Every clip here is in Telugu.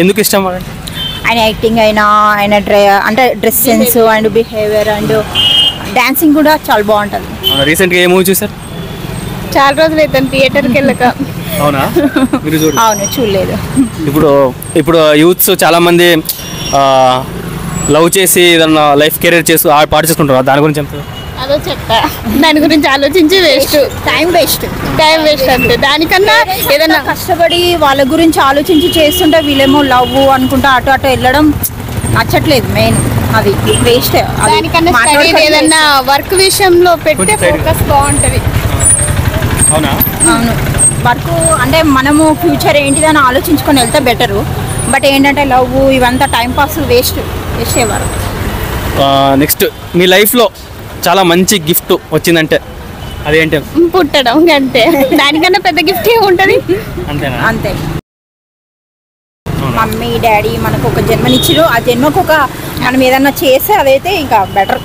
ఎందుకు ఇష్టం ఆయన యాక్టింగ్ అయినా ఆయన అంటే dress sense and behaviour and dancing కూడా చాలా బాగుంటుంది. రీసెంట్ గా ఏ మూవీ చూసారు? చాలా రోజులు అయితే థియేటర్కి వెళ్ళక. అవునా? అవును, చూడలేదు. ఇప్పుడు యూత్స్ చాలా మంది లవ్ చేసి ఏదన్నా లైఫ్ కెరీర్ చేసి పాటు చేసుకుంటారు, దాని గురించి చెప్తారు? అదో చెప్తా. దాని గురించి ఆలోచించి టైం వేస్ట్ అంతే. దానికన్నా ఏదైనా కష్టపడి వాళ్ళ గురించి ఆలోచించి చేస్తుంటే వీళ్ళేమో లవ్ అనుకుంటా అటు అటు వెళ్ళడం నచ్చట్లేదు. మెయిన్ అది వేస్ట్. దానికన్నా ఏదైనా వర్క్ విషయంలో పెడితే ఫోకస్ బాగుంటుంది. అవునా? అవును, వర్క్ అంటే మనము ఫ్యూచర్ ఏంటిదని ఆలోచించుకొని వెళ్తే బెటరు. బట్ ఏంటంటే లవ్ ఇవంతా టైంపాస్ వేస్ట్ అయ్యేవారు. నెక్స్ట్ మీ లైఫ్లో చాలా మంచి గిఫ్ట్ వచ్చిందంటే అదేంటి? పుట్టడం అంతే. దానికన్నా పెద్ద గిఫ్ట్ ఏముంటుంది? అంతేనా? అంతే. మమ్మీ డాడీ మనకు ఒక జన్మనిచ్చిరు, ఆ జన్మకు ఒక మనం ఏదన్నా చేస్తే అదైతే ఇంకా బెటర్.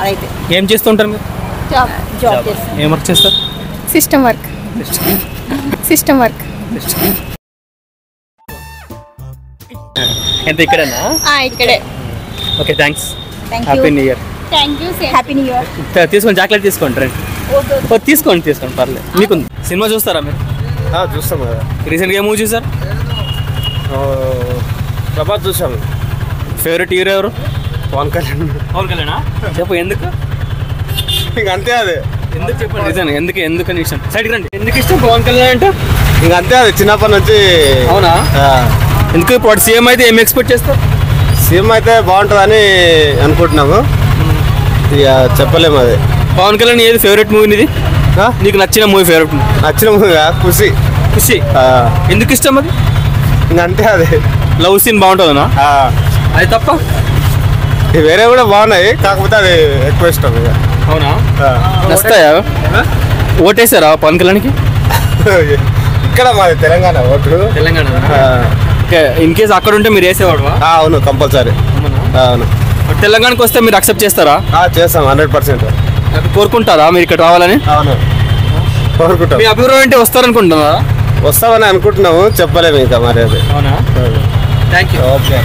అదైతే. ఏం చేస్తుంటారు మీరు? జాబ్ చేస్తాం. ఏం వర్క్ చేస్తారు? System work. ఎంత ఇక్కడేనా? ఇక్కడే. Okay, thanks. Happy new year. Happy new year. తీసుకోండి, చాక్లెట్ తీసుకోండి. రండి, తీసుకోండి పర్లేదు. మీకు సినిమా చూస్తారా మీరు? చూస్తాం కదా. రీసెంట్గా ఏ మూవీ చూసారు? ప్రభాస్ చూసాము. ఫేవరెట్ హీరో ఎవరు? పవన్ కళ్యాణ్. చెప్పు ఎందుకు? ఇంక అంతే అదే. ఎందుకు చెప్పండి రీజన్? ఎందుకని ఇష్టం? సైడ్కి రండి. ఎందుకు ఇష్టం పవన్ కళ్యాణ్ అంటే? ఇంక అంతే అదే, చిన్నప్పటి నుంచి. అవునా? ఎందుకు ఇప్పుడు సీఎం అయితే ఏం ఎక్స్పెక్ట్ చేస్తారు? సీఎం అయితే బాగుంటుందని అనుకుంటున్నాము, ఇక చెప్పలేము. అదే పవన్ కళ్యాణ్ ఏది ఫేవరెట్ మూవీ నీది? నీకు నచ్చిన మూవీ ఫేవరెట్? నచ్చిన మూవీ ఖుషి. ఎందుకు ఇష్టం అది? ఇంక అంతే అదే. లవ్ సీన్ బాగుంటుందనా? అది తప్ప వేరే కూడా బాగున్నాయి, కాకపోతే అది ఎక్కువ ఇష్టం. ఇక అవునా? నస్తాయా? ఓటేసారా పవన్ కళ్యాణ్కి? ఇక్కడ మాది Telangana. Vote Telangana. In case అక్కడ ఉంటే మీరు వేసేవాడు? అవును, కంపల్సరీ. అవును. తెలంగాణకి వస్తే మీరు అక్సెప్ట్ చేస్తారా? చేస్తాం, 100%. కోరుకుంటారా మీరు ఇక్కడ రావాలని? అవును, కోరుకుంటాం. మీ అభిప్రాయం అంటే వస్తారనుకుంటున్నారా? వస్తామని అనుకుంటున్నాము, చెప్పలేము ఇంకా మరి. అది అవునా? Thank you. ఓకే.